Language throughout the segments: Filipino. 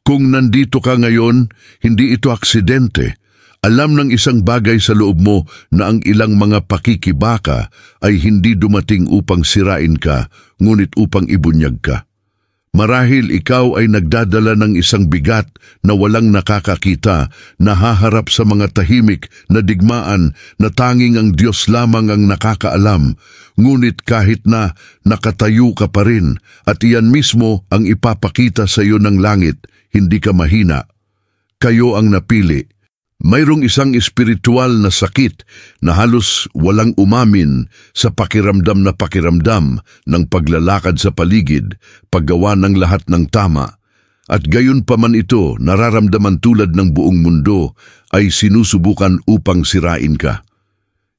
Kung nandito ka ngayon, hindi ito aksidente. Alam ng isang bagay sa loob mo na ang ilang mga pakikibaka ay hindi dumating upang sirain ka, ngunit upang ibunyag ka. Marahil ikaw ay nagdadala ng isang bigat na walang nakakakita, nahaharap sa mga tahimik na digmaan na tanging ang Diyos lamang ang nakakaalam. Ngunit kahit na nakatayo ka pa rin at iyan mismo ang ipapakita sa iyo ng langit, hindi ka mahina. Kayo ang napili. Mayroong isang espiritual na sakit na halos walang umamin sa pakiramdam ng paglalakad sa paligid, paggawa ng lahat ng tama. At gayon pa man ito, nararamdaman tulad ng buong mundo ay sinusubukan upang sirain ka.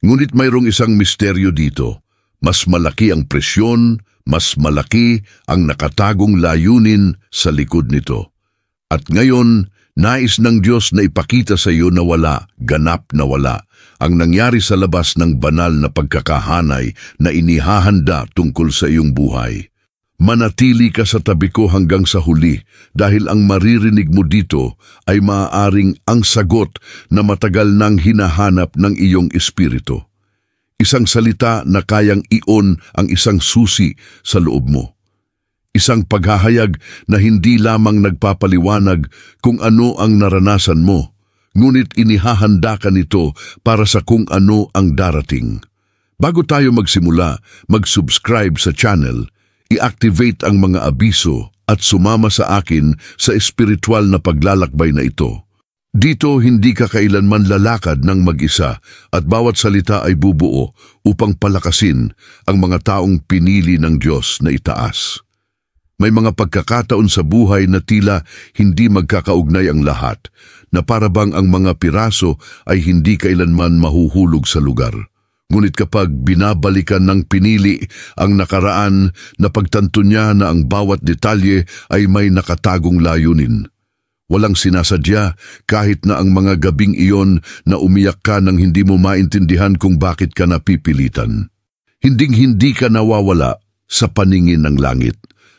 Ngunit mayroong isang misteryo dito. Mas malaki ang presyon, mas malaki ang nakatagong layunin sa likod nito. At ngayon, nais ng Diyos na ipakita sa iyo na wala, ganap na wala, ang nangyari sa labas ng banal na pagkakahanay na inihahanda tungkol sa iyong buhay. Manatili ka sa tabi ko hanggang sa huli dahil ang maririnig mo dito ay maaaring ang sagot na matagal nang hinahanap ng iyong espiritu. Isang salita na kayang ion ang isang susi sa loob mo. Isang paghahayag na hindi lamang nagpapaliwanag kung ano ang naranasan mo, ngunit inihahanda ka nito para sa kung ano ang darating. Bago tayo magsimula, mag-subscribe sa channel, i-activate ang mga abiso at sumama sa akin sa espiritual na paglalakbay na ito. Dito hindi ka kailanman lalakad ng mag-isa at bawat salita ay bubuo upang palakasin ang mga taong pinili ng Diyos na itaas. May mga pagkakataon sa buhay na tila hindi magkakaugnay ang lahat, na parabang ang mga piraso ay hindi kailanman mahuhulog sa lugar. Ngunit kapag binabalikan ng pinili ang nakaraan, napagtanto niya na ang bawat detalye ay may nakatagong layunin. Walang sinasadya kahit na ang mga gabing iyon na umiyak ka nang hindi mo maintindihan kung bakit ka napipilitan. Hinding-hindi ka nawawala sa paningin ng langit.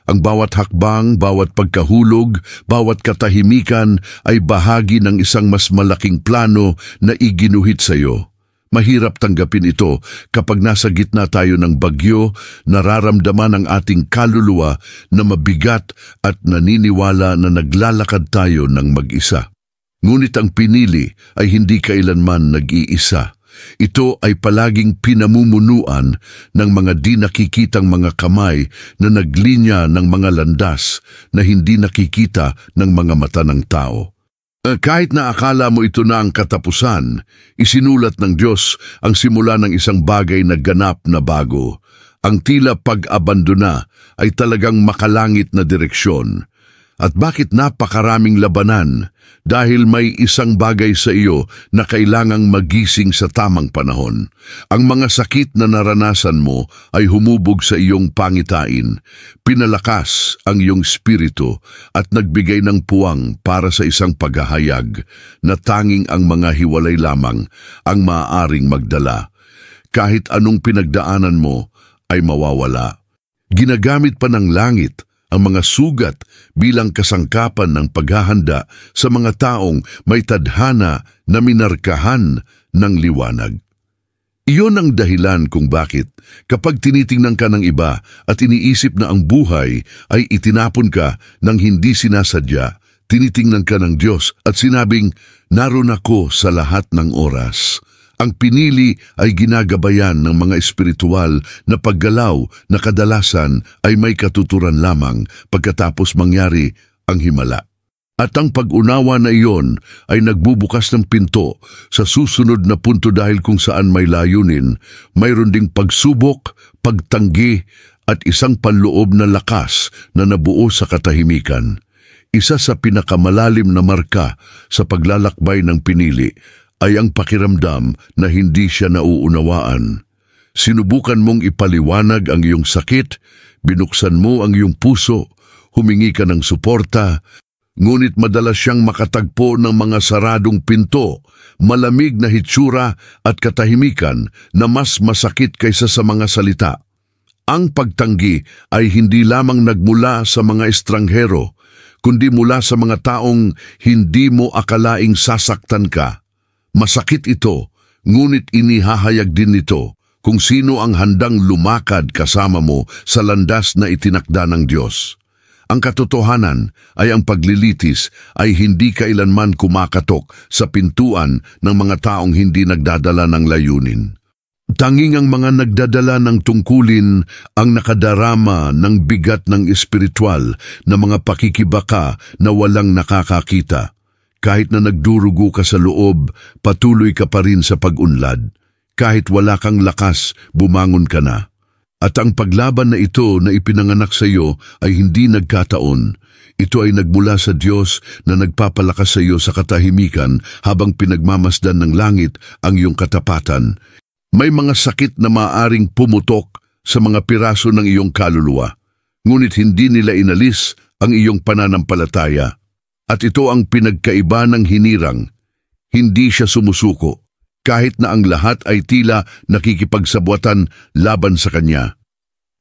Ang bawat hakbang, bawat pagkahulog, bawat katahimikan ay bahagi ng isang mas malaking plano na iginuhit sa iyo. Mahirap tanggapin ito kapag nasa gitna tayo ng bagyo, nararamdaman ang ating kaluluwa na mabigat at naniniwala na naglalakad tayo ng mag-isa. Ngunit ang pinili ay hindi kailanman nag-iisa. Ito ay palaging pinamumunuan ng mga di nakikitang mga kamay na naglinya ng mga landas na hindi nakikita ng mga mata ng tao. Kahit na akala mo ito na ang katapusan, isinulat ng Diyos ang simula ng isang bagay na ganap na bago. Ang tila pag-abandona ay talagang makalangit na direksyon. At bakit napakaraming labanan? Dahil may isang bagay sa iyo na kailangang magising sa tamang panahon. Ang mga sakit na naranasan mo ay humubog sa iyong pangitain, pinalakas ang iyong spirito at nagbigay ng puwang para sa isang paghahayag na tanging ang mga hiwalay lamang ang maaaring magdala. Kahit anong pinagdaanan mo ay mawawala. Ginamit pa ng langit ang mga sugat bilang kasangkapan ng paghahanda sa mga taong may tadhana na minarkahan ng liwanag. Iyon ang dahilan kung bakit kapag tinitingnan ka ng iba at iniisip na ang buhay ay itinapon ka ng hindi sinasadya, tinitingnan ka ng Diyos at sinabing, "Naroon ako sa lahat ng oras." Ang pinili ay ginagabayan ng mga espiritual na paggalaw na kadalasan ay may katuturan lamang pagkatapos mangyari ang himala. At ang pag-unawa na iyon ay nagbubukas ng pinto sa susunod na punto dahil kung saan may layunin, mayroon ding pagsubok, pagtanggi at isang panloob na lakas na nabuo sa katahimikan. Isa sa pinakamalalim na marka sa paglalakbay ng pinili ay ang pakiramdam na hindi siya nauunawaan. Sinubukan mong ipaliwanag ang iyong sakit, binuksan mo ang iyong puso, humingi ka ng suporta, ngunit madalas siyang makatagpo ng mga saradong pinto, malamig na hitsura at katahimikan na mas masakit kaysa sa mga salita. Ang pagtanggi ay hindi lamang nagmula sa mga estranghero, kundi mula sa mga taong hindi mo akalaing sasaktan ka. Masakit ito, ngunit inihahayag din nito kung sino ang handang lumakad kasama mo sa landas na itinakda ng Diyos. Ang katotohanan ay ang paglilitis ay hindi kailanman kumakatok sa pintuan ng mga taong hindi nagdadala ng layunin. Tanging ang mga nagdadala ng tungkulin ang nakadarama ng bigat ng espiritual na mga pakikibaka na walang nakakakita. Kahit na nagdurugo ka sa loob, patuloy ka pa rin sa pag-unlad. Kahit wala kang lakas, bumangon ka na. At ang paglaban na ito na ipinanganak sa iyo ay hindi nagkataon. Ito ay nagmula sa Diyos na nagpapalakas sa iyo sa katahimikan habang pinagmamasdan ng langit ang iyong katapatan. May mga sakit na maaaring pumutok sa mga piraso ng iyong kaluluwa, ngunit hindi nila inalis ang iyong pananampalataya. At ito ang pinagkaiba ng hinirang. Hindi siya sumusuko, kahit na ang lahat ay tila nakikipagsabwatan laban sa kanya.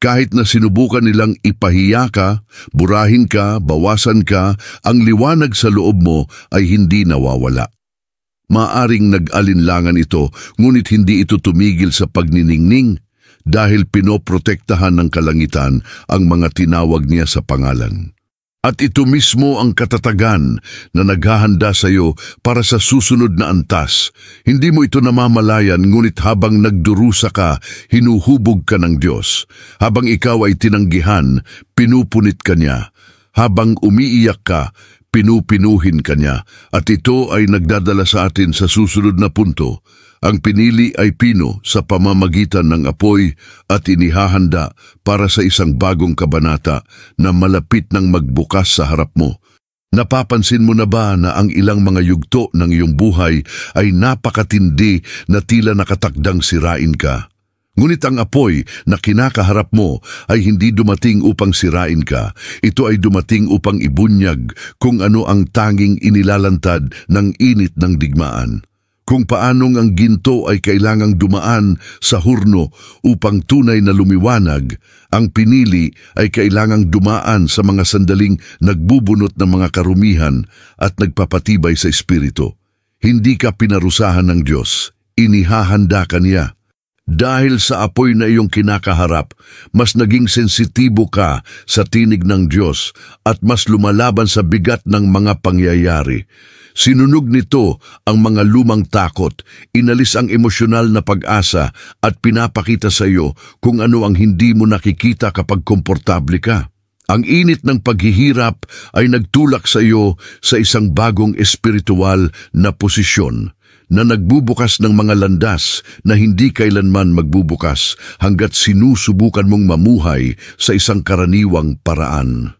Kahit na sinubukan nilang ipahiya ka, burahin ka, bawasan ka, ang liwanag sa loob mo ay hindi nawawala. Maaring nag-alinlangan ito, ngunit hindi ito tumigil sa pagniningning dahil pinoprotektahan ng kalangitan ang mga tinawag niya sa pangalan. At ito mismo ang katatagan na naghahanda sa iyo para sa susunod na antas. Hindi mo ito namamalayan, ngunit habang nagdurusa ka, hinuhubog ka ng Diyos. Habang ikaw ay tinanggihan, pinupunit ka niya. Habang umiiyak ka, pinupinuhin ka niya. At ito ay nagdadala sa atin sa susunod na punto. Ang pinili ay pino sa pamamagitan ng apoy at inihahanda para sa isang bagong kabanata na malapit ng magbukas sa harap mo. Napapansin mo na ba na ang ilang mga yugto ng iyong buhay ay napakatindi na tila nakatakdang sirain ka? Ngunit ang apoy na kinakaharap mo ay hindi dumating upang sirain ka. Ito ay dumating upang ibunyag kung ano ang tanging inilalantad ng init ng digmaan. Kung paanong ang ginto ay kailangang dumaan sa hurno upang tunay na lumiwanag, ang pinili ay kailangang dumaan sa mga sandaling nagbubunot ng mga karumihan at nagpapatibay sa espiritu. Hindi ka pinarusahan ng Diyos, inihahanda ka niya. Dahil sa apoy na iyong kinakaharap, mas naging sensitibo ka sa tinig ng Diyos at mas lumalaban sa bigat ng mga pangyayari. Sinunog nito ang mga lumang takot, inalis ang emosyonal na pag-asa at pinapakita sa iyo kung ano ang hindi mo nakikita kapag komportable ka. Ang init ng paghihirap ay nagtulak sa iyo sa isang bagong espiritual na posisyon na nagbubukas ng mga landas na hindi kailanman magbubukas hanggat sinusubukan mong mamuhay sa isang karaniwang paraan.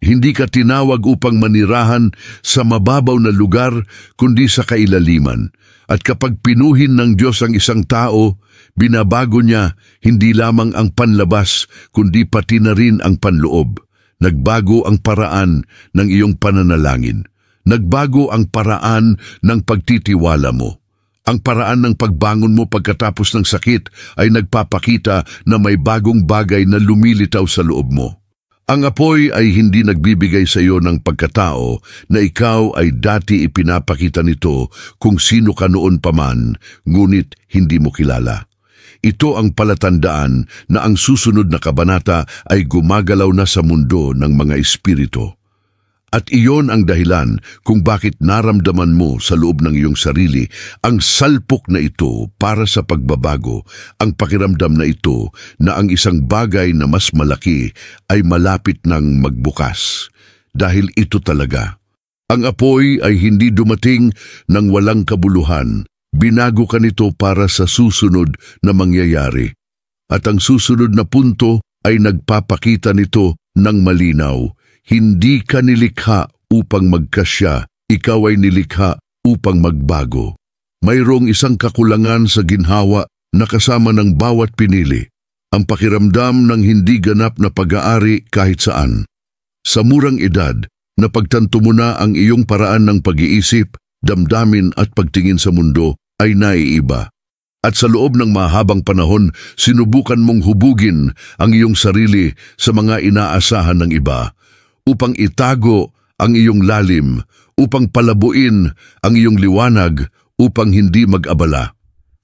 Hindi ka tinawag upang manirahan sa mababaw na lugar, kundi sa kailaliman. At kapag pinuhin ng Diyos ang isang tao, binabago niya hindi lamang ang panlabas, kundi pati na rin ang panloob. Nagbago ang paraan ng iyong pananalangin. Nagbago ang paraan ng pagtitiwala mo. Ang paraan ng pagbangon mo pagkatapos ng sakit ay nagpapakita na may bagong bagay na lumilitaw sa loob mo. Ang apoy ay hindi nagbibigay sa iyo ng pagkatao na ikaw ay dati ipinapakita nito kung sino ka noon paman, ngunit hindi mo kilala. Ito ang palatandaan na ang susunod na kabanata ay gumagalaw na sa mundo ng mga espiritu. At iyon ang dahilan kung bakit naramdaman mo sa loob ng iyong sarili ang salpok na ito para sa pagbabago, ang pakiramdam na ito na ang isang bagay na mas malaki ay malapit ng magbukas. Dahil ito talaga. Ang apoy ay hindi dumating ng walang kabuluhan. Binago ka nito para sa susunod na mangyayari. At ang susunod na punto ay nagpapakita nito ng malinaw. Hindi ka nilikha upang magkasya, ikaw ay nilikha upang magbago. Mayroong isang kakulangan sa ginhawa na kasama ng bawat pinili, ang pakiramdam ng hindi ganap na pag-aari kahit saan. Sa murang edad, napagtanto mo na ang iyong paraan ng pag-iisip, damdamin at pagtingin sa mundo ay naiiba. At sa loob ng mahabang panahon, sinubukan mong hubugin ang iyong sarili sa mga inaasahan ng iba, upang itago ang iyong lalim, upang palabuin ang iyong liwanag upang hindi mag-abala.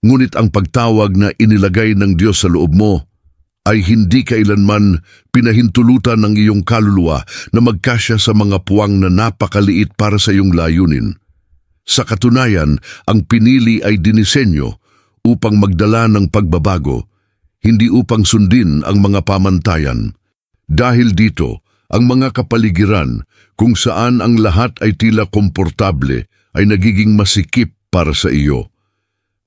Ngunit ang pagtawag na inilagay ng Diyos sa loob mo ay hindi kailanman pinahintulutan ng iyong kaluluwa na magkasya sa mga puwang na napakaliit para sa iyong layunin. Sa katunayan, ang pinili ay dinisenyo upang magdala ng pagbabago, hindi upang sundin ang mga pamantayan. Dahil dito, ang mga kapaligiran kung saan ang lahat ay tila komportable ay nagiging masikip para sa iyo.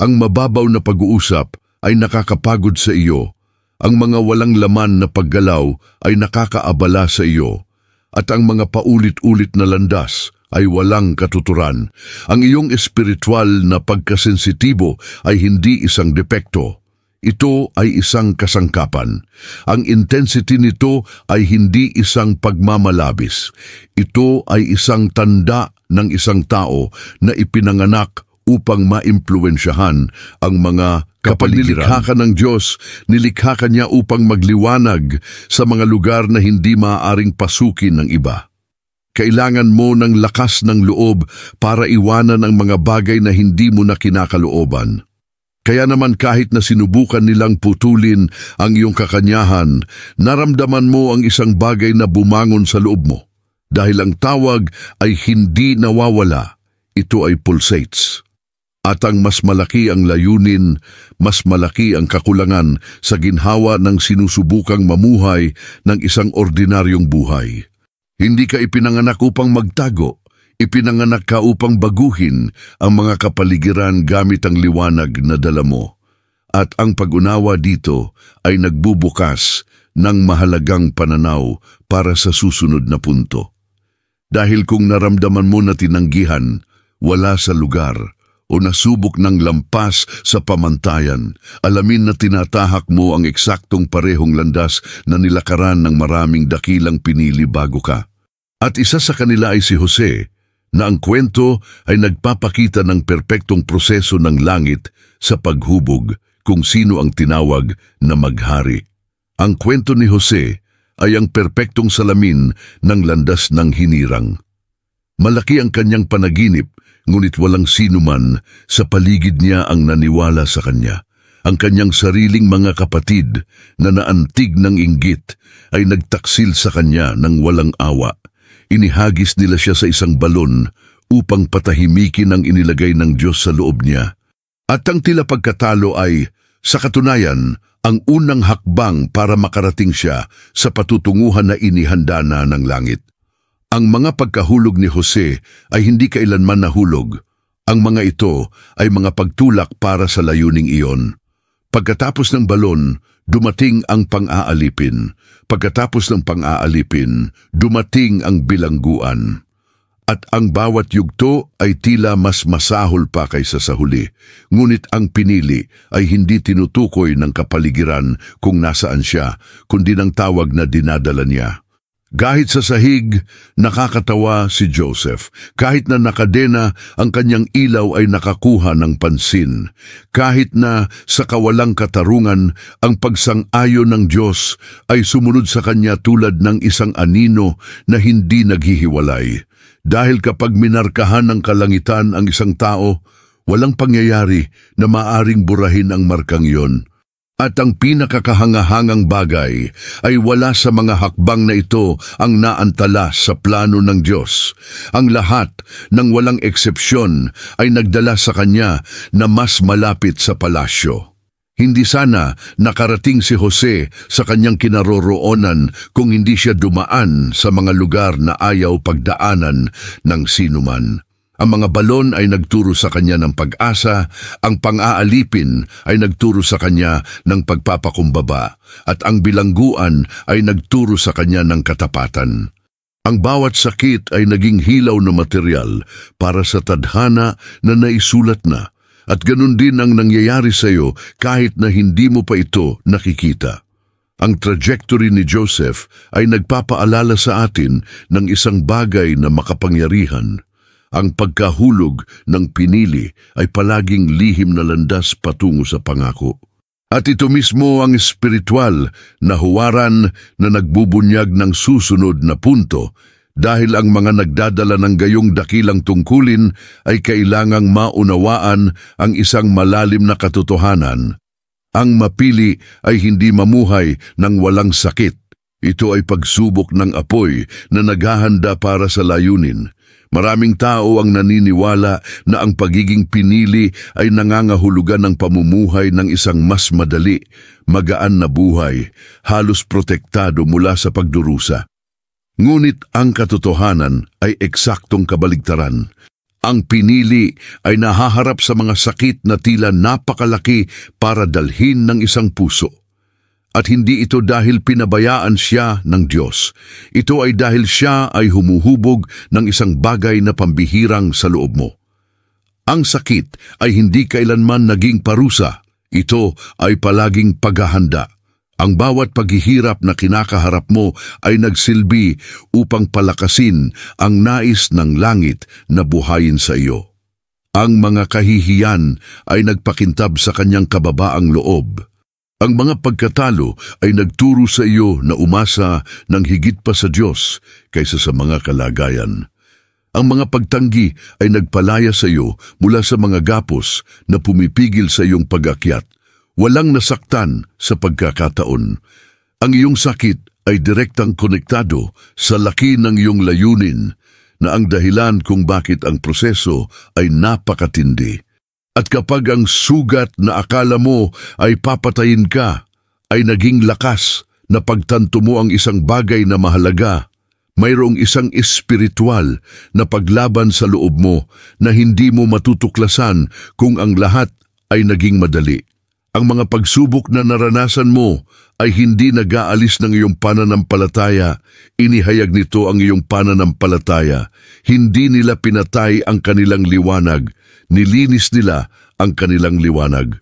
Ang mababaw na pag-uusap ay nakakapagod sa iyo. Ang mga walang laman na paggalaw ay nakakaabala sa iyo. At ang mga paulit-ulit na landas ay walang katuturan. Ang iyong espiritual na pagkasensitibo ay hindi isang depekto. Ito ay isang kasangkapan. Ang intensity nito ay hindi isang pagmamalabis. Ito ay isang tanda ng isang tao na ipinanganak upang maimpluwensyahan ang mga kapaligiran. Kapag nilikha ka ng Diyos, nilikha ka niya upang magliwanag sa mga lugar na hindi maaaring pasukin ng iba. Kailangan mo ng lakas ng loob para iwanan ang mga bagay na hindi mo na kinakalooban. Kaya naman kahit na sinubukan nilang putulin ang iyong kakanyahan, naramdaman mo ang isang bagay na bumangon sa loob mo. Dahil ang tawag ay hindi nawawala, ito ay pulsates. At ang mas malaki ang layunin, mas malaki ang kakulangan sa ginhawa ng sinusubukang mamuhay ng isang ordinaryong buhay. Hindi ka ipinanganak upang magtago. Ipinanganak ka upang baguhin ang mga kapaligiran gamit ang liwanag na dala mo. At ang pag-unawa dito ay nagbubukas ng mahalagang pananaw para sa susunod na punto. Dahil kung naramdaman mo na tinanggihan, wala sa lugar, o nasubok ng lampas sa pamantayan, alamin na tinatahak mo ang eksaktong parehong landas na nilakaran ng maraming dakilang pinili bago ka. At isa sa kanila ay si Jose, na ang kwento ay nagpapakita ng perpektong proseso ng langit sa paghubog kung sino ang tinawag na maghari. Ang kwento ni Jose ay ang perpektong salamin ng landas ng hinirang. Malaki ang kanyang panaginip, ngunit walang sinuman sa paligid niya ang naniwala sa kanya. Ang kanyang sariling mga kapatid na naantig ng inggit ay nagtaksil sa kanya ng walang awa. Inihagis nila siya sa isang balon upang patahimikin ang inilagay ng Diyos sa loob niya. At ang tila pagkatalo ay, sa katunayan, ang unang hakbang para makarating siya sa patutunguhan na inihanda na ng langit. Ang mga pagkahulog ni Jose ay hindi kailanman nahulog. Ang mga ito ay mga pagtulak para sa layuning iyon. Pagkatapos ng balon, dumating ang pang-aalipin. Pagkatapos ng pang-aalipin, dumating ang bilangguan. At ang bawat yugto ay tila mas masahol pa kaysa sa huli. Ngunit ang pinili ay hindi tinutukoy ng kapaligiran kung nasaan siya, kundi ng tawag na dinadala niya. Kahit sa sahig, nakakatawa si Joseph. Kahit na nakadena, ang kanyang ilaw ay nakakuha ng pansin. Kahit na sa kawalang katarungan, ang pagsang-ayon ng Diyos ay sumunod sa kanya tulad ng isang anino na hindi naghihiwalay. Dahil kapag minarkahan ng kalangitan ang isang tao, walang pangyayari na maaring burahin ang markang iyon. At ang pinakakahangahangang bagay ay wala sa mga hakbang na ito ang naantala sa plano ng Diyos. Ang lahat, ng walang eksepsyon, ay nagdala sa kanya na mas malapit sa palasyo. Hindi sana nakarating si Jose sa kanyang kinaroroonan kung hindi siya dumaan sa mga lugar na ayaw pagdaanan ng sinuman. Ang mga balon ay nagturo sa kanya ng pag-asa, ang pang-aalipin ay nagturo sa kanya ng pagpapakumbaba, at ang bilangguan ay nagturo sa kanya ng katapatan. Ang bawat sakit ay naging hilaw na material para sa tadhana na naisulat na, at ganun din ang nangyayari sa iyo kahit na hindi mo pa ito nakikita. Ang trajectory ni Joseph ay nagpapaalala sa atin ng isang bagay na makapangyarihan. Ang pagkahulog ng pinili ay palaging lihim na landas patungo sa pangako. At ito mismo ang espiritual na huwaran na nagbubunyag ng susunod na punto dahil ang mga nagdadala ng gayong dakilang tungkulin ay kailangang maunawaan ang isang malalim na katotohanan. Ang mapili ay hindi mamuhay ng walang sakit. Ito ay pagsubok ng apoy na naghahanda para sa layunin. Maraming tao ang naniniwala na ang pagiging pinili ay nangangahulugan ng pamumuhay ng isang mas madali, magaan na buhay, halos protektado mula sa pagdurusa. Ngunit ang katotohanan ay eksaktong kabaligtaran. Ang pinili ay nahaharap sa mga sakit na tila napakalaki para dalhin ng isang puso. At hindi ito dahil pinabayaan siya ng Diyos. Ito ay dahil siya ay humuhubog ng isang bagay na pambihirang sa loob mo. Ang sakit ay hindi kailanman naging parusa. Ito ay palaging paghahanda. Ang bawat paghihirap na kinakaharap mo ay nagsilbi upang palakasin ang nais ng langit na buhayin sa iyo. Ang mga kahihiyan ay nagpakintab sa kanyang kababaang loob. Ang mga pagkatalo ay nagturo sa iyo na umasa ng higit pa sa Diyos kaysa sa mga kalagayan. Ang mga pagtanggi ay nagpalaya sa iyo mula sa mga gapos na pumipigil sa iyong pag-akyat. Walang nasaktan sa pagkakataon. Ang iyong sakit ay direktang konektado sa laki ng iyong layunin na ang dahilan kung bakit ang proseso ay napakatindi. At kapag ang sugat na akala mo ay papatayin ka, ay naging lakas na pagtanto mo ang isang bagay na mahalaga, mayroong isang espiritual na paglaban sa loob mo na hindi mo matutuklasan kung ang lahat ay naging madali. Ang mga pagsubok na naranasan mo ay hindi nag-aalis ng iyong pananampalataya. Inihayag nito ang iyong pananampalataya. Hindi nila pinatay ang kanilang liwanag. Nilinis nila ang kanilang liwanag.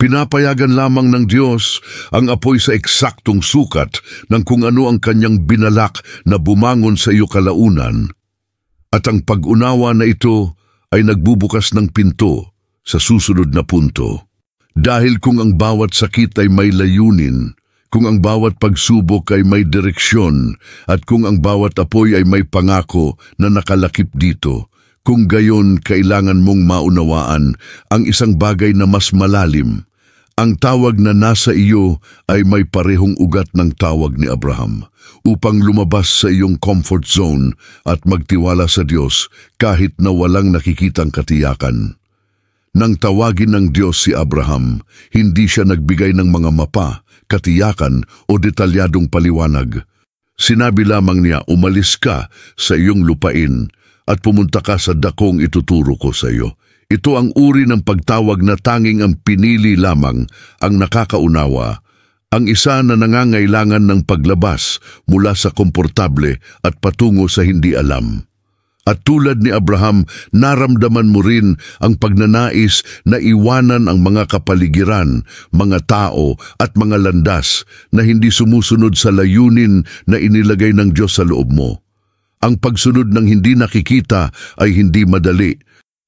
Pinapayagan lamang ng Diyos ang apoy sa eksaktong sukat ng kung ano ang kanyang binalak na bumangon sa iyo kalaunan. At ang pag-unawa na ito ay nagbubukas ng pinto sa susunod na punto. Dahil kung ang bawat sakit ay may layunin, kung ang bawat pagsubok ay may direksyon, at kung ang bawat apoy ay may pangako na nakalakip dito, kung gayon kailangan mong maunawaan ang isang bagay na mas malalim. Ang tawag na nasa iyo ay may parehong ugat ng tawag ni Abraham, upang lumabas sa iyong comfort zone at magtiwala sa Diyos kahit na walang nakikitang katiyakan. Nang tawagin ng Diyos si Abraham, hindi siya nagbigay ng mga mapa, katiyakan o detalyadong paliwanag. Sinabi lamang niya, umalis ka sa iyong lupain at pumunta ka sa dakong ituturo ko sa iyo. Ito ang uri ng pagtawag na tanging ang pinili lamang ang nakakaunawa, ang isa na nangangailangan ng paglabas mula sa komportable at patungo sa hindi alam. At tulad ni Abraham, naramdaman mo rin ang pagnanais na iwanan ang mga kapaligiran, mga tao at mga landas na hindi sumusunod sa layunin na inilagay ng Diyos sa loob mo. Ang pagsunod ng hindi nakikita ay hindi madali.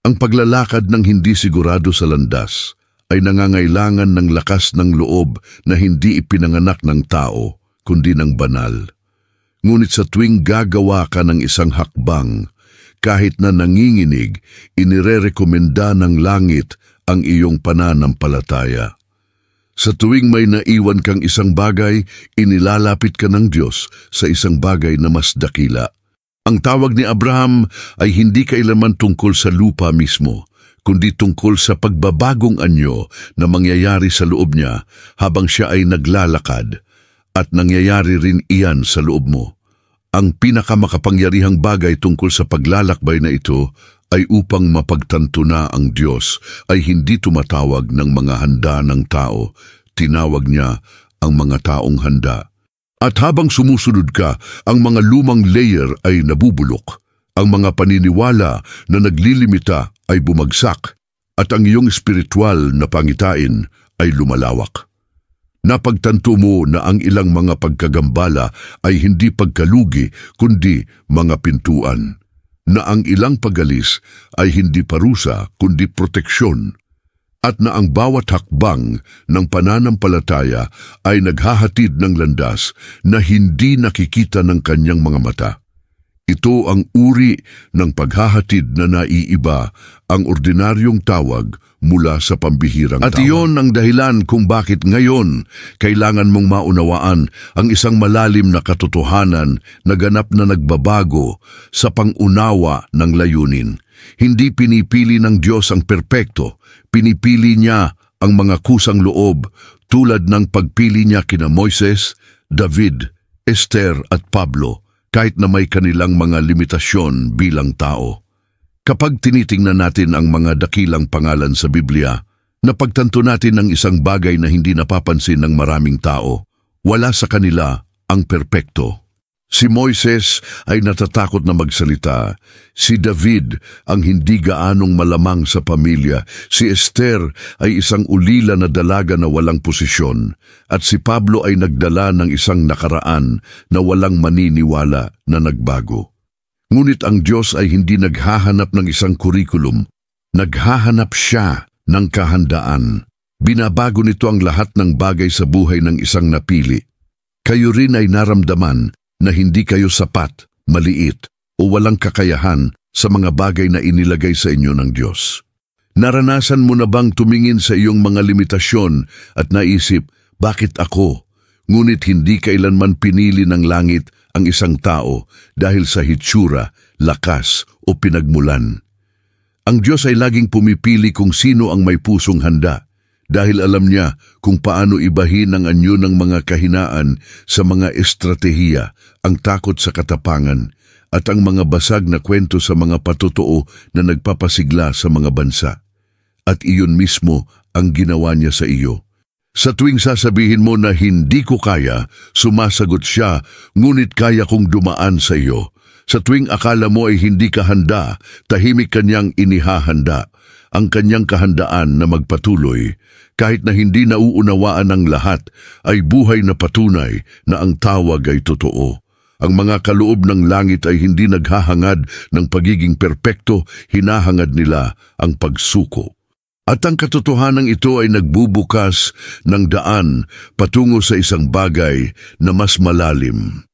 Ang paglalakad ng hindi sigurado sa landas ay nangangailangan ng lakas ng loob na hindi ipinanganak ng tao, kundi ng banal. Ngunit sa tuwing gagawa ka ng isang hakbang, kahit na nanginginig, inirerekomenda ng langit ang iyong pananampalataya. Sa tuwing may naiwan kang isang bagay, inilalapit ka ng Diyos sa isang bagay na mas dakila. Ang tawag ni Abraham ay hindi kailanman tungkol sa lupa mismo, kundi tungkol sa pagbabagong anyo na mangyayari sa loob niya habang siya ay naglalakad, at nangyayari rin iyan sa loob mo. Ang pinakamakapangyarihang bagay tungkol sa paglalakbay na ito ay upang mapagtanto na ang Diyos ay hindi tumatawag ng mga handa ng tao, tinawag niya ang mga taong handa. At habang sumusunod ka, ang mga lumang layer ay nabubulok, ang mga paniniwala na naglilimita ay bumagsak, at ang iyong espiritual na pangitain ay lumalawak. Napagtanto mo na ang ilang mga pagkagambala ay hindi pagkalugi kundi mga pintuan, na ang ilang pagalis ay hindi parusa kundi proteksyon, at na ang bawat hakbang ng pananampalataya ay naghahatid ng landas na hindi nakikita ng kanyang mga mata. Ito ang uri ng paghahatid na naiiba ang ordinaryong tawag mula sa pambihirang tawag. At iyon ang dahilan kung bakit ngayon kailangan mong maunawaan ang isang malalim na katotohanan na ganap na nagbabago sa pangunawa ng layunin. Hindi pinipili ng Diyos ang perpekto, pinipili niya ang mga kusang loob tulad ng pagpili niya kina Moises, David, Esther at Pablo, kahit na may kanilang mga limitasyon bilang tao. Kapag tinitingnan natin ang mga dakilang pangalan sa Biblia, napagtanto natin ang isang bagay na hindi napapansin ng maraming tao. Wala sa kanila ang perpekto. Si Moises ay natatakot na magsalita. Si David ang hindi gaanong malamang sa pamilya. Si Esther ay isang ulila na dalaga na walang posisyon. At si Pablo ay nagdala ng isang nakaraan na walang maniniwala na nagbago. Ngunit ang Diyos ay hindi naghahanap ng isang kurikulum. Naghahanap siya ng kahandaan. Binabago nito ang lahat ng bagay sa buhay ng isang napili. Kayo rin ay naramdaman na hindi kayo sapat, maliit, o walang kakayahan sa mga bagay na inilagay sa inyo ng Diyos. Naranasan mo na bang tumingin sa iyong mga limitasyon at naisip, bakit ako? Ngunit hindi kailanman pinili ng langit ang isang tao dahil sa hitsura, lakas o pinagmulan. Ang Diyos ay laging pumipili kung sino ang may pusong handa. Dahil alam niya kung paano ibahin ang anyo ng mga kahinaan sa mga estratehiya, ang takot sa katapangan, at ang mga basag na kwento sa mga patotoo na nagpapasigla sa mga bansa. At iyon mismo ang ginawa niya sa iyo. Sa tuwing sasabihin mo na hindi ko kaya, sumasagot siya, ngunit kaya kong dumaan sa iyo. Sa tuwing akala mo ay hindi ka handa, tahimik kanyang inihahanda ang kanyang kahandaan na magpatuloy, kahit na hindi nauunawaan ng lahat, ay buhay na patunay na ang tawag ay totoo. Ang mga kaloob ng langit ay hindi naghahangad ng pagiging perpekto, hinahangad nila ang pagsuko. At ang katotohanan ito ay nagbubukas ng daan patungo sa isang bagay na mas malalim.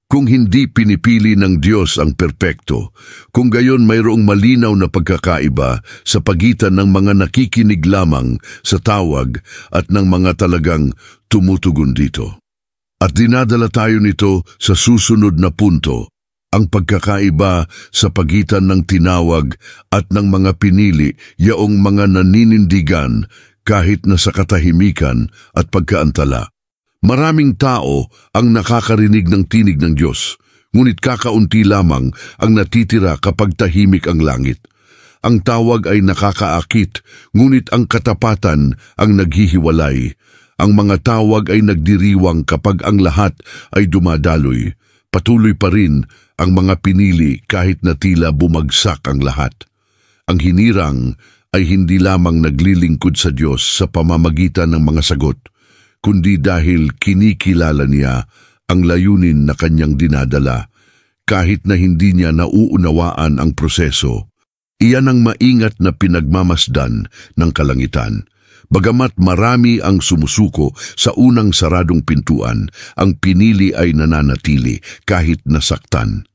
Kung hindi pinipili ng Diyos ang perpekto, kung gayon mayroong malinaw na pagkakaiba sa pagitan ng mga nakikinig lamang sa tawag at ng mga talagang tumutugon dito. At dinadala tayo nito sa susunod na punto, ang pagkakaiba sa pagitan ng tinawag at ng mga pinili, yaong mga naninindigan kahit na sa katahimikan at pagkaantala. Maraming tao ang nakakarinig ng tinig ng Diyos, ngunit kakaunti lamang ang natitira kapag tahimik ang langit. Ang tawag ay nakakaakit, ngunit ang katapatan ang naghihiwalay. Ang mga tawag ay nagdiriwang kapag ang lahat ay dumadaloy. Patuloy pa rin ang mga pinili kahit na tila bumagsak ang lahat. Ang hinirang ay hindi lamang naglilingkod sa Diyos sa pamamagitan ng mga sagot, kundi dahil kinikilala niya ang layunin na kanyang dinadala, kahit na hindi niya nauunawaan ang proseso. Iyan ang maingat na pinagmamasdan ng kalangitan. Bagamat marami ang sumusuko sa unang saradong pintuan, ang pinili ay nananatili kahit nasaktan.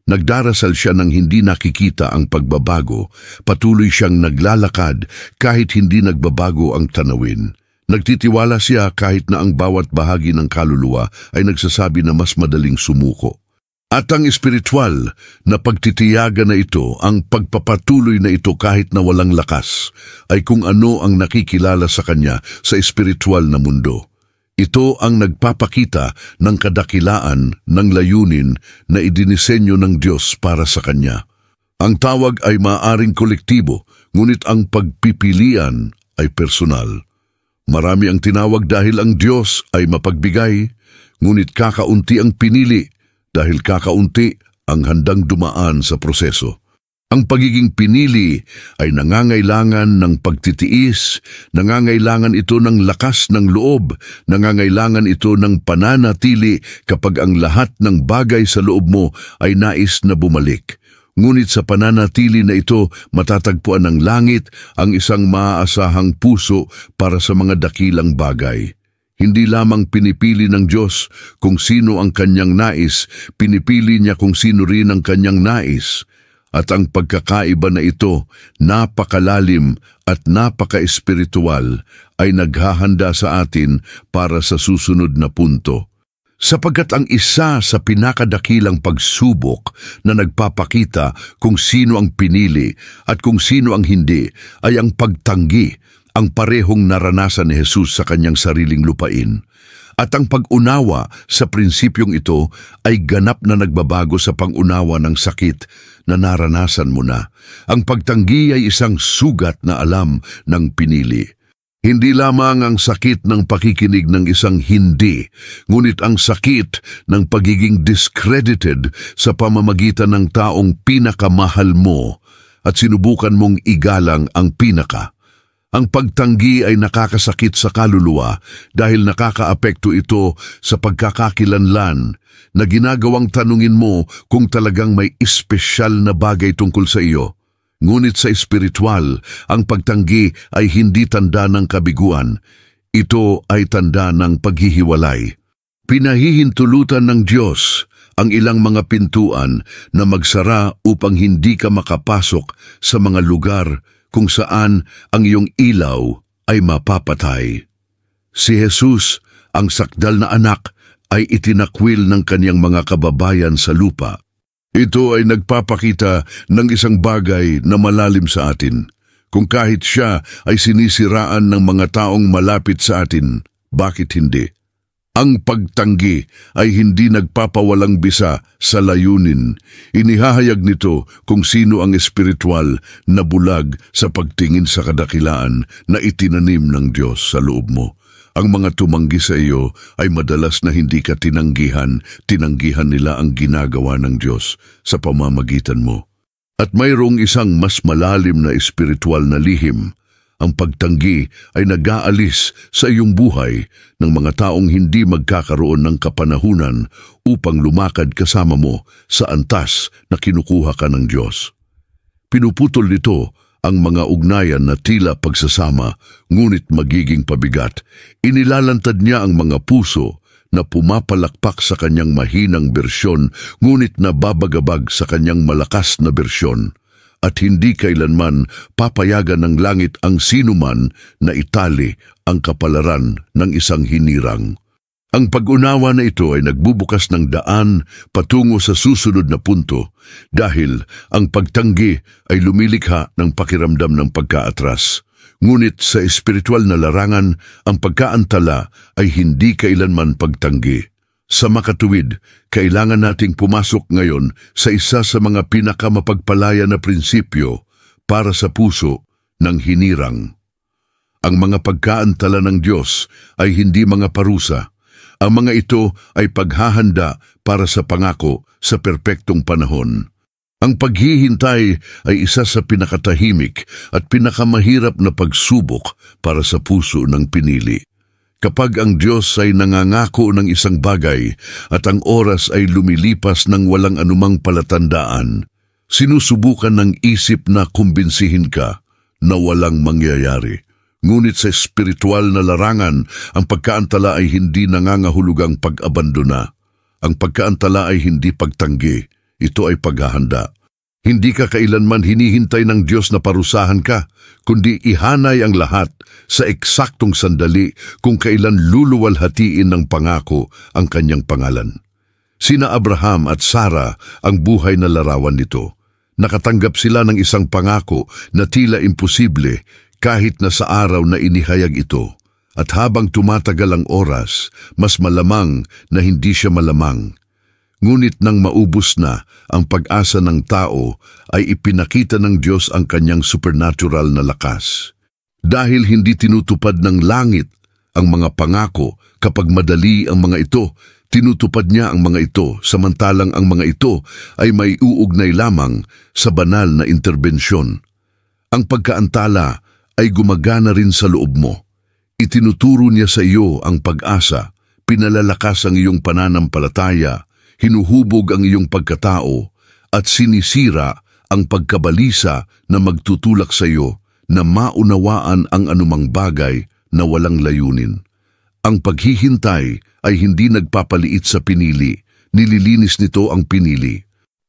Nagdarasal siya nang hindi nakikita ang pagbabago, patuloy siyang naglalakad kahit hindi nagbabago ang tanawin. Nagtitiwala siya kahit na ang bawat bahagi ng kaluluwa ay nagsasabi na mas madaling sumuko. At ang espiritual na pagtitiyaga na ito, ang pagpapatuloy na ito kahit na walang lakas, ay kung ano ang nakikilala sa kanya sa espiritual na mundo. Ito ang nagpapakita ng kadakilaan ng layunin na idinisenyo ng Diyos para sa kanya. Ang tawag ay maaaring kolektibo, ngunit ang pagpipilian ay personal. Marami ang tinawag dahil ang Diyos ay mapagbigay, ngunit kakaunti ang pinili dahil kakaunti ang handang dumaan sa proseso. Ang pagiging pinili ay nangangailangan ng pagtitiis, nangangailangan ito ng lakas ng loob, nangangailangan ito ng pananatili kapag ang lahat ng bagay sa loob mo ay nais na bumalik. Ngunit sa pananatili na ito, matatagpuan ng langit ang isang maaasahang puso para sa mga dakilang bagay. Hindi lamang pinipili ng Diyos kung sino ang kanyang nais, pinipili niya kung sino rin ang kanyang nais. At ang pagkakaiba na ito, napakalalim at napaka-espiritual, ay naghahanda sa atin para sa susunod na punto. Sapagkat ang isa sa pinakadakilang pagsubok na nagpapakita kung sino ang pinili at kung sino ang hindi ay ang pagtanggi, ang parehong naranasan ni Jesus sa kanyang sariling lupain. At ang pag-unawa sa prinsipyong ito ay ganap na nagbabago sa pang-unawa ng sakit na naranasan mo na. Ang pagtanggi ay isang sugat na alam ng pinili. Hindi lamang ang sakit ng pakikinig ng isang hindi, ngunit ang sakit ng pagiging discredited sa pamamagitan ng taong pinakamahal mo at sinubukan mong igalang ang pinaka. Ang pagtanggi ay nakakasakit sa kaluluwa dahil nakakaapekto ito sa pagkakakilanlan na ginagawang tanungin mo kung talagang may espesyal na bagay tungkol sa iyo. Ngunit sa espiritual, ang pagtanggi ay hindi tanda ng kabiguan. Ito ay tanda ng paghihiwalay. Pinahihintulutan ng Diyos ang ilang mga pintuan na magsara upang hindi ka makapasok sa mga lugar kung saan ang iyong ilaw ay mapapatay. Si Jesus, ang sakdal na anak, ay itinakwil ng kanyang mga kababayan sa lupa. Ito ay nagpapakita ng isang bagay na malalim sa atin. Kung kahit siya ay sinisiraan ng mga taong malapit sa atin, bakit hindi? Ang pagtanggi ay hindi nagpapawalang bisa sa layunin. Inihahayag nito kung sino ang espiritual na bulag sa pagtingin sa kadakilaan na itinanim ng Diyos sa loob mo. Ang mga tumanggi sa iyo ay madalas na hindi ka tinanggihan nila ang ginagawa ng Diyos sa pamamagitan mo. At mayroong isang mas malalim na espiritual na lihim. Ang pagtanggi ay nag-aalis sa iyong buhay ng mga taong hindi magkakaroon ng kapanahunan upang lumakad kasama mo sa antas na kinukuha ka ng Diyos. Pinuputol nito ang mga ugnayan na tila pagsasama ngunit magiging pabigat. Inilalantad niya ang mga puso na pumapalakpak sa kanyang mahinang bersyon ngunit nababagabag sa kanyang malakas na bersyon. At hindi kailanman papayagan ng langit ang sinuman na itali ang kapalaran ng isang hinirang. Ang pag-unawa na ito ay nagbubukas ng daan patungo sa susunod na punto dahil ang pagtanggi ay lumilikha ng pakiramdam ng pagkaatras. Ngunit sa espiritual na larangan, ang pagkaantala ay hindi kailanman pagtanggi. Sa makatuwid, kailangan nating pumasok ngayon sa isa sa mga pinakamapagpalaya na prinsipyo para sa puso ng hinirang. Ang mga pagkaantala ng Diyos ay hindi mga parusa. Ang mga ito ay paghahanda para sa pangako sa perpektong panahon. Ang paghihintay ay isa sa pinakatahimik at pinakamahirap na pagsubok para sa puso ng pinili. Kapag ang Diyos ay nangangako ng isang bagay at ang oras ay lumilipas ng walang anumang palatandaan, sinusubukan ng isip na kumbinsihin ka na walang mangyayari. Ngunit sa espiritual na larangan, ang pagkaantala ay hindi nangangahulugang pag-abandona. Ang pagkaantala ay hindi pagtanggi, ito ay paghahanda. Hindi ka kailanman hinihintay ng Diyos na parusahan ka, kundi ihanay ang lahat sa eksaktong sandali kung kailan luluwalhatiin ng pangako ang kanyang pangalan. Sina Abraham at Sarah ang buhay na larawan nito. Nakatanggap sila ng isang pangako na tila imposible kahit na sa araw na inihayag ito. At habang tumatagal ang oras, mas malamang na hindi siya malamang. Ngunit nang maubos na ang pag-asa ng tao, ay ipinakita ng Diyos ang kanyang supernatural na lakas. Dahil hindi tinutupad ng langit ang mga pangako kapag madali ang mga ito, tinutupad niya ang mga ito, samantalang ang mga ito ay may uugnay lamang sa banal na interbensyon. Ang pagkaantala ay gumagana rin sa loob mo. Itinuturo niya sa iyo ang pag-asa, pinalalakas ang iyong pananampalataya, hinuhubog ang iyong pagkatao at sinisira ang pagkabalisa na magtutulak sa iyo na maunawaan ang anumang bagay na walang layunin. Ang paghihintay ay hindi nagpapaliit sa pinili, nililinis nito ang pinili.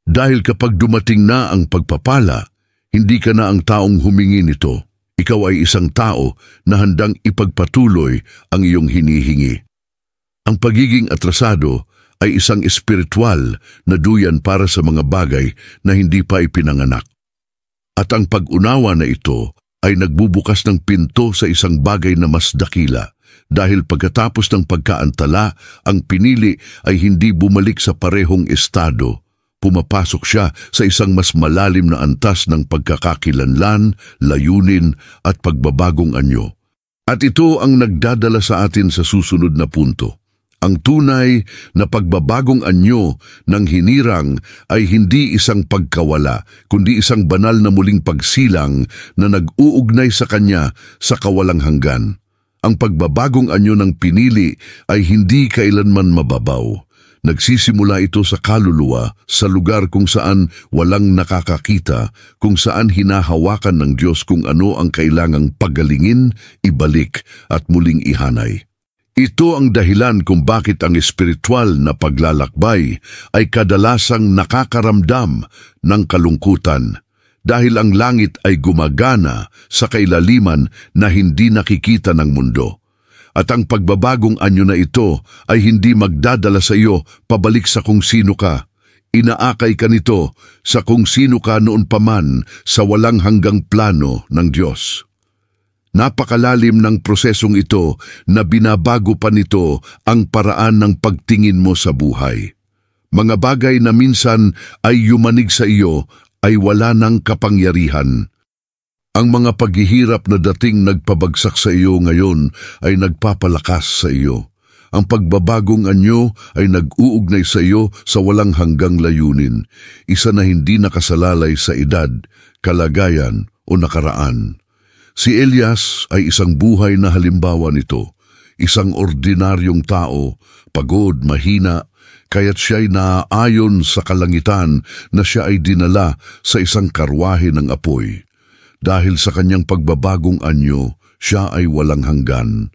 Dahil kapag dumating na ang pagpapala, hindi ka na ang taong humingi nito. Ikaw ay isang tao na handang ipagpatuloy ang iyong hinihingi. Ang pagiging atrasado ay isang espiritual na duyan para sa mga bagay na hindi pa ipinanganak. At ang pag-unawa na ito ay nagbubukas ng pinto sa isang bagay na mas dakila, dahil pagkatapos ng pagkaantala, ang pinili ay hindi bumalik sa parehong estado. Pumapasok siya sa isang mas malalim na antas ng pagkakakilanlan, layunin at pagbabagong anyo. At ito ang nagdadala sa atin sa susunod na punto. Ang tunay na pagbabagong anyo ng hinirang ay hindi isang pagkawala, kundi isang banal na muling pagsilang na nag-uugnay sa kanya sa kawalang hanggan. Ang pagbabagong anyo ng pinili ay hindi kailanman mababaw. Nagsisimula ito sa kaluluwa, sa lugar kung saan walang nakakakita, kung saan hinahawakan ng Diyos kung ano ang kailangang pagalingin, ibalik at muling ihanay. Ito ang dahilan kung bakit ang espiritual na paglalakbay ay kadalasang nakakaramdam ng kalungkutan, dahil ang langit ay gumagana sa kailaliman na hindi nakikita ng mundo. At ang pagbabagong anyo na ito ay hindi magdadala sa iyo pabalik sa kung sino ka. Inaakay ka nito sa kung sino ka noon pa man sa walang hanggang plano ng Diyos. Napakalalim ng prosesong ito na binabago pa nito ang paraan ng pagtingin mo sa buhay. Mga bagay na minsan ay yumanig sa iyo ay wala ng kapangyarihan. Ang mga paghihirap na dating nagpabagsak sa iyo ngayon ay nagpapalakas sa iyo. Ang pagbabagong anyo ay nag-uugnay sa iyo sa walang hanggang layunin, isa na hindi nakasalalay sa edad, kalagayan o nakaraan. Si Elias ay isang buhay na halimbawa nito, isang ordinaryong tao, pagod, mahina, kaya't siya'y naaayon sa kalangitan na siya ay dinala sa isang karwahe ng apoy. Dahil sa kanyang pagbabagong anyo, siya ay walang hanggan.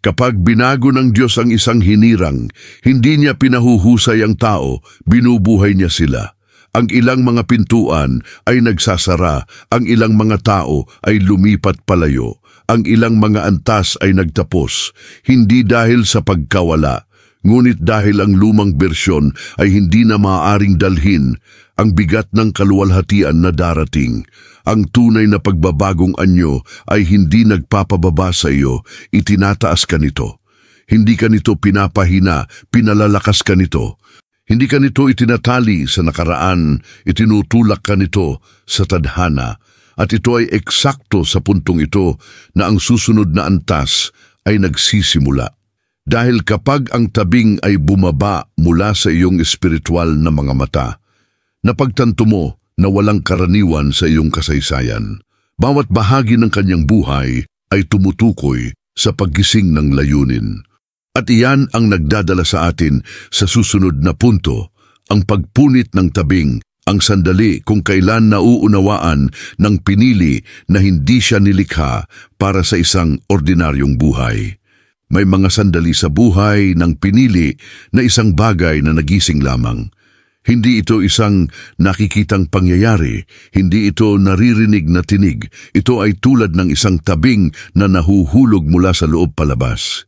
Kapag binago ng Diyos ang isang hinirang, hindi niya pinahuhusay ang tao, binubuhay niya sila. Ang ilang mga pintuan ay nagsasara, ang ilang mga tao ay lumipat palayo, ang ilang mga antas ay nagtapos, hindi dahil sa pagkawala, ngunit dahil ang lumang bersyon ay hindi na maaaring dalhin ang bigat ng kaluwalhatian na darating. Ang tunay na pagbabagong anyo ay hindi nagpapababa sa iyo, itinataas ka nito. Hindi ka nito pinapahina, pinalalakas ka nito. Hindi ka nito itinatali sa nakaraan, itinutulak ka nito sa tadhana. At ito ay eksakto sa puntong ito na ang susunod na antas ay nagsisimula. Dahil kapag ang tabing ay bumaba mula sa iyong espiritual na mga mata, napagtanto mo na walang karaniwan sa iyong kasaysayan. Bawat bahagi ng kanyang buhay ay tumutukoy sa paggising ng layunin. At iyan ang nagdadala sa atin sa susunod na punto, ang pagpunit ng tabing, ang sandali kung kailan nauunawaan ng pinili na hindi siya nilikha para sa isang ordinaryong buhay. May mga sandali sa buhay ng pinili na isang bagay na nagising lamang. Hindi ito isang nakikitang pangyayari, hindi ito naririnig na tinig. Ito ay tulad ng isang tabing na nahuhulog mula sa loob palabas.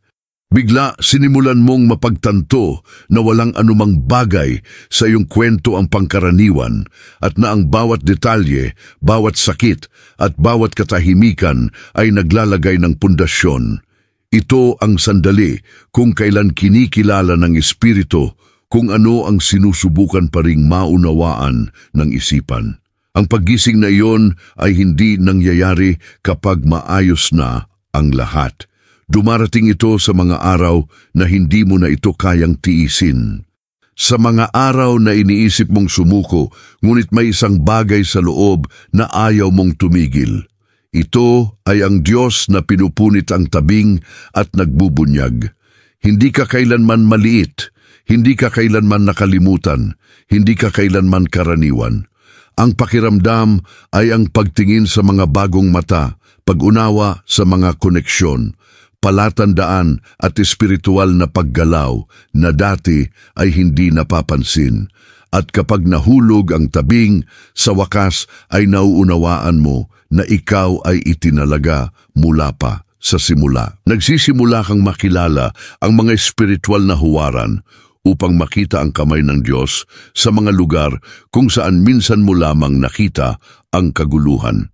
Bigla sinimulan mong mapagtanto na walang anumang bagay sa iyong kwento ang pangkaraniwan at na ang bawat detalye, bawat sakit at bawat katahimikan ay naglalagay ng pundasyon. Ito ang sandali kung kailan kinikilala ng Espiritu kung ano ang sinusubukan pa ring maunawaan ng isipan. Ang paggising na iyon ay hindi nangyayari kapag maayos na ang lahat. Dumarating ito sa mga araw na hindi mo na ito kayang tiisin. Sa mga araw na iniisip mong sumuko, ngunit may isang bagay sa loob na ayaw mong tumigil. Ito ay ang Diyos na pinupunit ang tabing at nagbubunyag. Hindi ka kailanman maliit, hindi ka kailanman nakalimutan, hindi ka kailanman karaniwan. Ang pakiramdam ay ang pagtingin sa mga bagong mata, pag-unawa sa mga koneksyon, palatandaan at espiritual na paggalaw na dati ay hindi napapansin. At kapag nahulog ang tabing, sa wakas ay nauunawaan mo na ikaw ay itinalaga mula pa sa simula. Nagsisimula kang makilala ang mga espiritual na huwaran upang makita ang kamay ng Diyos sa mga lugar kung saan minsan mo lamang nakita ang kaguluhan.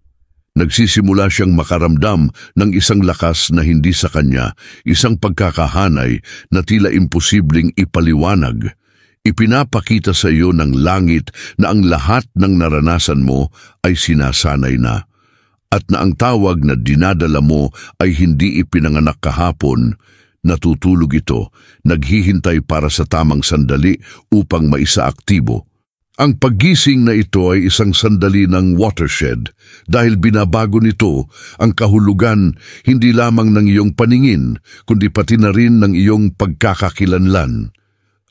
Nagsisimula siyang makaramdam ng isang lakas na hindi sa kanya, isang pagkakahanay na tila imposibleng ipaliwanag. Ipinapakita sa iyo ng langit na ang lahat ng naranasan mo ay sinasanay na, at na ang tawag na dinadala mo ay hindi ipinanganak kahapon. Natutulog ito, naghihintay para sa tamang sandali upang maisaaktibo. Ang paggising na ito ay isang sandali ng watershed dahil binabago nito ang kahulugan hindi lamang ng iyong paningin, kundi pati na rin ng iyong pagkakakilanlan.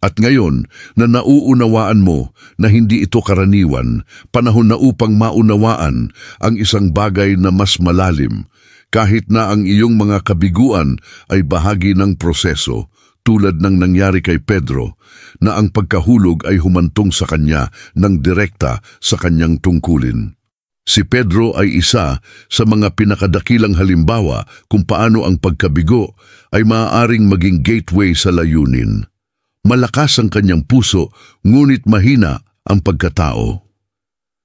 At ngayon na nauunawaan mo na hindi ito karaniwan, panahon na upang maunawaan ang isang bagay na mas malalim, kahit na ang iyong mga kabiguan ay bahagi ng proseso, tulad ng nangyari kay Pedro, na ang pagkahulog ay humantong sa kanya ng direkta sa kanyang tungkulin. Si Pedro ay isa sa mga pinakadakilang halimbawa kung paano ang pagkabigo ay maaaring maging gateway sa layunin. Malakas ang kanyang puso, ngunit mahina ang pagkatao.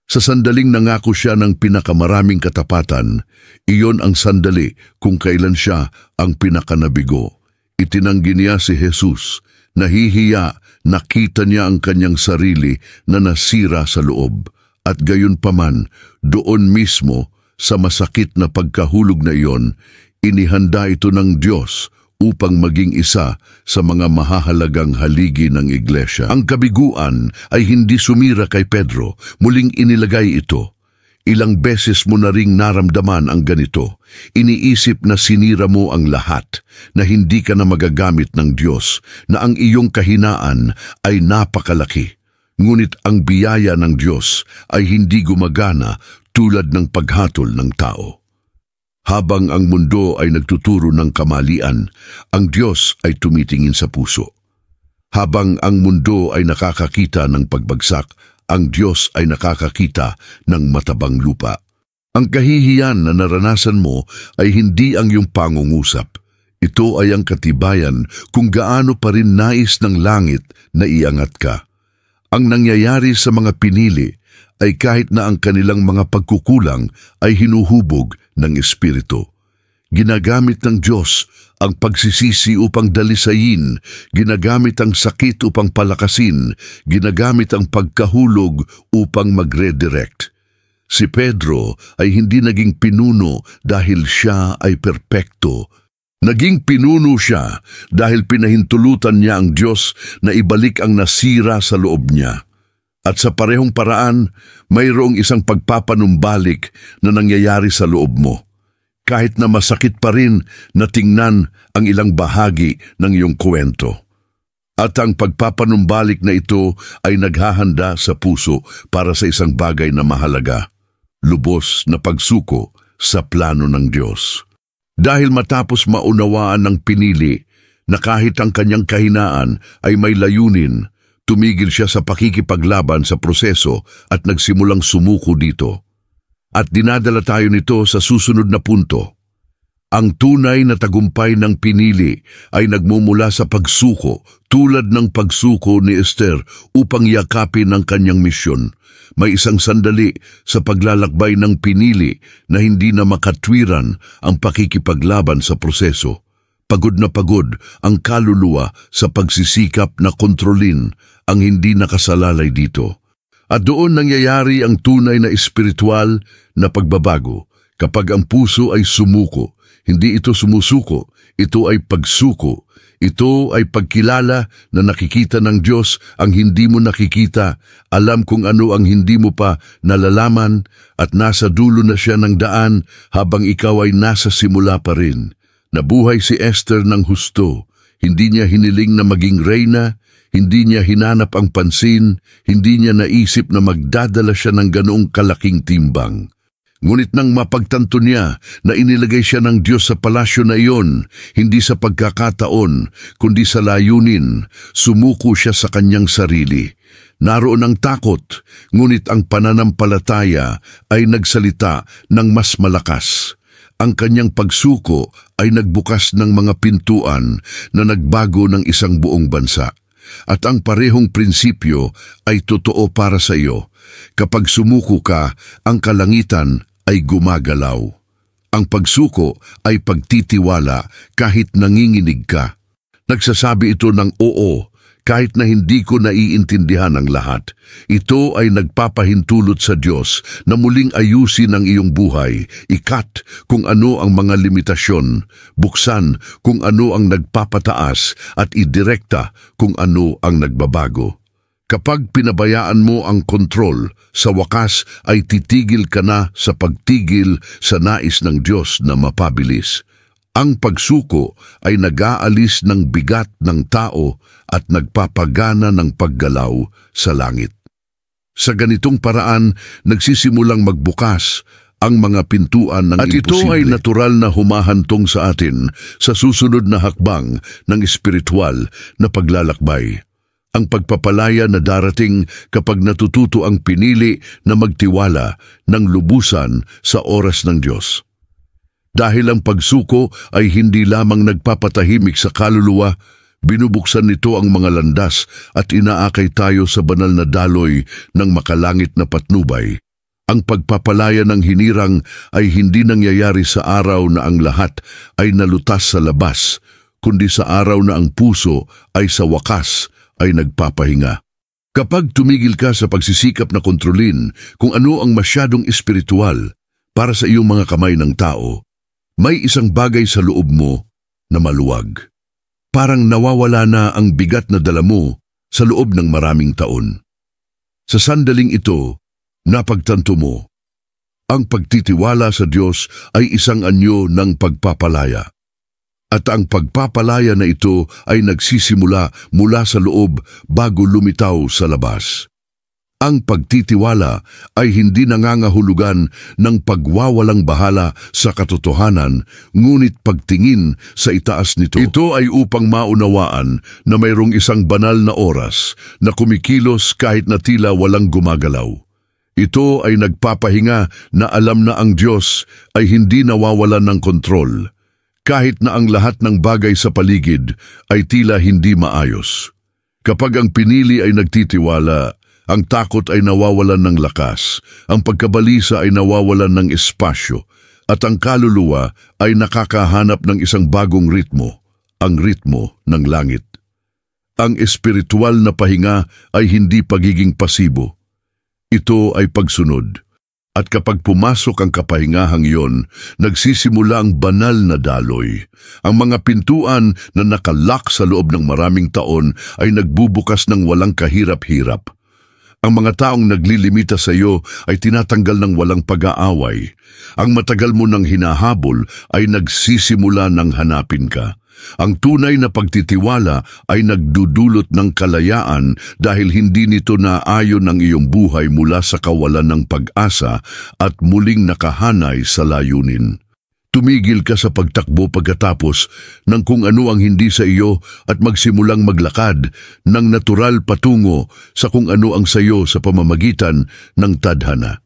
Sa sandaling nangako siya ng pinakamaraming katapatan, iyon ang sandali kung kailan siya ang pinakanabigo. Itinanggi niya si Jesus, nahihiya, nakita niya ang kanyang sarili na nasira sa loob. At gayon paman, doon mismo, sa masakit na pagkahulog na iyon, inihanda ito ng Diyos upang maging isa sa mga mahahalagang haligi ng iglesia. Ang kabiguan ay hindi sumira kay Pedro, muling inilagay ito. Ilang beses mo na ring naramdaman ang ganito. Iniisip na sinira mo ang lahat, na hindi ka na magagamit ng Diyos, na ang iyong kahinaan ay napakalaki. Ngunit ang biyaya ng Diyos ay hindi gumagana tulad ng paghatol ng tao. Habang ang mundo ay nagtuturo ng kamalian, ang Diyos ay tumitingin sa puso. Habang ang mundo ay nakakakita ng pagbagsak, ang Diyos ay nakakakita ng matabang lupa. Ang kahihiyan na naranasan mo ay hindi ang iyong pangungusap. Ito ay ang katibayan kung gaano pa rin nais ng langit na iangat ka. Ang nangyayari sa mga pinili ay kahit na ang kanilang mga pagkukulang ay hinuhubog ng Espiritu. Ginagamit ng Diyos ang pagsisisi upang dalisayin, ginagamit ang sakit upang palakasin, ginagamit ang pagkahulog upang mag-redirect. Si Pedro ay hindi naging pinuno dahil siya ay perpekto. Naging pinuno siya dahil pinahintulutan niya ang Diyos na ibalik ang nasira sa loob niya. At sa parehong paraan, mayroong isang pagpapanumbalik na nangyayari sa loob mo. Kahit na masakit pa rin na tingnan ang ilang bahagi ng iyong kwento. At ang pagpapanumbalik na ito ay naghahanda sa puso para sa isang bagay na mahalaga, lubos na pagsuko sa plano ng Diyos. Dahil matapos maunawaan ng pinili na kahit ang kanyang kahinaan ay may layunin, tumigil siya sa pakikipaglaban sa proseso at nagsimulang sumuko dito. At dinadala tayo nito sa susunod na punto. Ang tunay na tagumpay ng pinili ay nagmumula sa pagsuko, tulad ng pagsuko ni Esther upang yakapin ang kanyang misyon. May isang sandali sa paglalakbay ng pinili na hindi na makatwiran ang pakikipaglaban sa proseso. Pagod na pagod ang kaluluwa sa pagsisikap na kontrolin ang hindi nakasalalay dito. At doon nangyayari ang tunay na espiritual na pagbabago. Kapag ang puso ay sumuko, hindi ito sumusuko, ito ay pagsuko. Ito ay pagkilala na nakikita ng Diyos ang hindi mo nakikita, alam kung ano ang hindi mo pa nalalaman, at nasa dulo na siya ng daan habang ikaw ay nasa simula pa rin. Nabuhay si Esther ng husto, hindi niya hiniling na maging reyna, hindi niya hinanap ang pansin, hindi niya naisip na magdadala siya ng ganoong kalaking timbang. Ngunit nang mapagtanto niya na inilagay siya ng Diyos sa palasyo na iyon, hindi sa pagkakataon, kundi sa layunin, sumuko siya sa kanyang sarili. Naroon ang takot, ngunit ang pananampalataya ay nagsalita ng mas malakas. Ang kanyang pagsuko ay nagbukas ng mga pintuan na nagbago ng isang buong bansa. At ang parehong prinsipyo ay totoo para sa iyo. Kapag sumuko ka, ang kalangitan ay gumagalaw. Ang pagsuko ay pagtitiwala kahit nanginginig ka. Nagsasabi ito ng oo, kahit na hindi ko naiintindihan ang lahat. Ito ay nagpapahintulot sa Diyos na muling ayusin ang iyong buhay, ikat kung ano ang mga limitasyon, buksan kung ano ang nagpapataas at idirekta kung ano ang nagbabago. Kapag pinabayaan mo ang kontrol, sa wakas ay titigil ka na sa pagtigil sa nais ng Diyos na mapabilis. Ang pagsuko ay nag-aalis ng bigat ng tao at nagpapagana ng paggalaw sa langit. Sa ganitong paraan, nagsisimulang magbukas ang mga pintuan ng imposible. At ito ay natural na humahantong sa atin sa susunod na hakbang ng espiritual na paglalakbay. Ang pagpapalaya na darating kapag natututo ang pinili na magtiwala ng lubusan sa oras ng Diyos. Dahil ang pagsuko ay hindi lamang nagpapatahimik sa kaluluwa, binubuksan nito ang mga landas at inaakay tayo sa banal na daloy ng makalangit na patnubay. Ang pagpapalaya ng hinirang ay hindi nangyayari sa araw na ang lahat ay nalutas sa labas, kundi sa araw na ang puso ay sa wakas ay nagpapahinga. Kapag tumigil ka sa pagsisikap na kontrolin kung ano ang masyadong espiritual para sa iyong mga kamay ng tao, may isang bagay sa loob mo na maluwag. Parang nawawala na ang bigat na dala mo sa loob ng maraming taon. Sa sandaling ito, napagtanto mo, ang pagtitiwala sa Diyos ay isang anyo ng pagpapalaya. At ang pagpapalaya na ito ay nagsisimula mula sa loob bago lumitaw sa labas. Ang pagtitiwala ay hindi nangangahulugan ng pagwawalang bahala sa katotohanan, ngunit pagtingin sa itaas nito. Ito ay upang maunawaan na mayroong isang banal na oras na kumikilos kahit na tila walang gumagalaw. Ito ay nagpapahinga na alam na ang Diyos ay hindi nawawalan ng kontrol, kahit na ang lahat ng bagay sa paligid ay tila hindi maayos. Kapag ang pinili ay nagtitiwala, ang takot ay nawawalan ng lakas, ang pagkabalisa ay nawawalan ng espasyo, at ang kaluluwa ay nakakahanap ng isang bagong ritmo, ang ritmo ng langit. Ang espiritual na pahinga ay hindi pagiging pasibo. Ito ay pagsunod. At kapag pumasok ang kapahingahang iyon, nagsisimula ang banal na daloy. Ang mga pintuan na nakalak sa loob ng maraming taon ay nagbubukas ng walang kahirap-hirap. Ang mga taong naglilimita sa iyo ay tinatanggal ng walang pag-aaway. Ang matagal mo nang hinahabol ay nagsisimula ng hanapin ka. Ang tunay na pagtitiwala ay nagdudulot ng kalayaan dahil hindi nito naayon ang iyong buhay mula sa kawalan ng pag-asa at muling nakahanay sa layunin. Tumigil ka sa pagtakbo pagkatapos ng kung ano ang hindi sa iyo at magsimulang maglakad ng natural patungo sa kung ano ang sa iyo sa pamamagitan ng tadhana.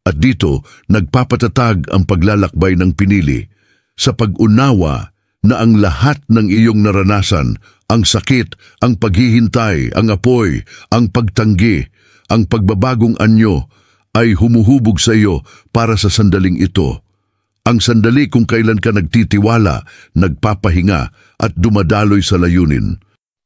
At dito, nagpapatatag ang paglalakbay ng pinili sa pag-unawa na ang lahat ng iyong naranasan, ang sakit, ang paghihintay, ang apoy, ang pagtanggi, ang pagbabagong anyo, ay humuhubog sa iyo para sa sandaling ito. Ang sandali kung kailan ka nagtitiwala, nagpapahinga at dumadaloy sa layunin.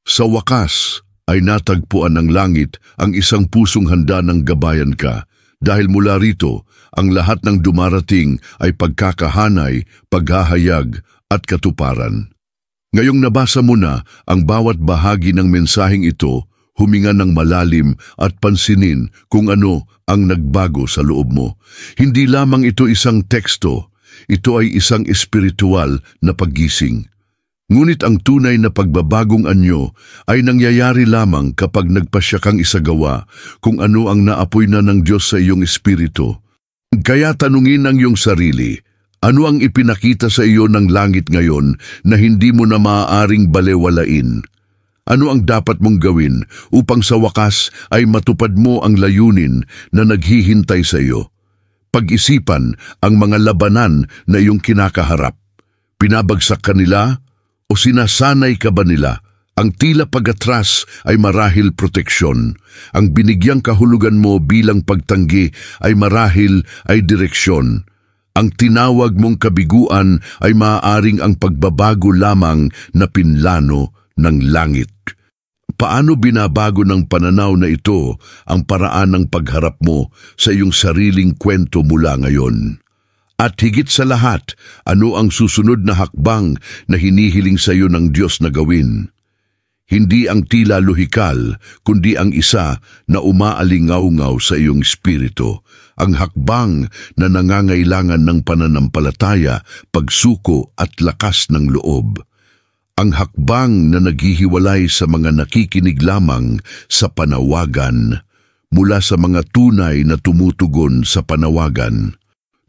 Sa wakas ay natagpuan ng langit ang isang pusong handa ng gabayan ka. Dahil mula rito, ang lahat ng dumarating ay pagkakahanay, paghahayag at katuparan. Ngayong nabasa mo na ang bawat bahagi ng mensaheng ito, huminga ng malalim at pansinin kung ano ang nagbago sa loob mo. Hindi lamang ito isang teksto, ito ay isang espiritual na paggising. Ngunit ang tunay na pagbabagong anyo ay nangyayari lamang kapag nagpasya kang isagawa kung ano ang naapoy na ng Diyos sa iyong espiritu. Kaya tanungin ang iyong sarili, ano ang ipinakita sa iyo ng langit ngayon na hindi mo na maaaring balewalain? Ano ang dapat mong gawin upang sa wakas ay matupad mo ang layunin na naghihintay sa iyo? Pag-isipan ang mga labanan na iyong kinakaharap. Pinabagsak ka nila o sinasanay ka ba nila? Ang tila pag-atras ay marahil proteksyon. Ang binigyang kahulugan mo bilang pagtanggi ay marahil ay direksyon. Ang tinawag mong kabiguan ay maaaring ang pagbabago lamang na pinlano ng langit. Paano binabago ng pananaw na ito ang paraan ng pagharap mo sa iyong sariling kwento mula ngayon? At higit sa lahat, ano ang susunod na hakbang na hinihiling sa iyo ng Diyos na gawin? Hindi ang tila lohikal, kundi ang isa na umaalingaw-ngaw sa iyong espiritu. Ang hakbang na nangangailangan ng pananampalataya, pagsuko at lakas ng loob. Ang hakbang na naghihiwalay sa mga nakikinig lamang sa panawagan mula sa mga tunay na tumutugon sa panawagan.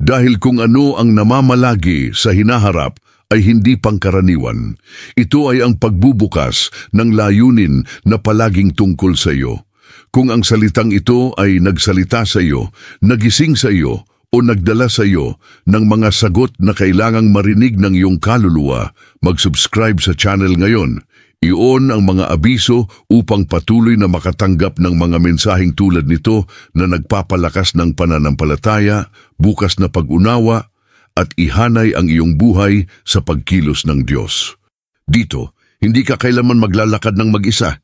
Dahil kung ano ang namamalagi sa hinaharap ay hindi pangkaraniwan, ito ay ang pagbubukas ng layunin na palaging tungkol sa iyo. Kung ang salitang ito ay nagsalita sa iyo, nagising sa iyo, o nagdala sa iyo ng mga sagot na kailangang marinig ng iyong kaluluwa, mag-subscribe sa channel ngayon. I-on ang mga abiso upang patuloy na makatanggap ng mga mensaheng tulad nito na nagpapalakas ng pananampalataya, bukas na pag-unawa, at ihanay ang iyong buhay sa pagkilos ng Diyos. Dito, hindi ka kailanman maglalakad ng mag-isa.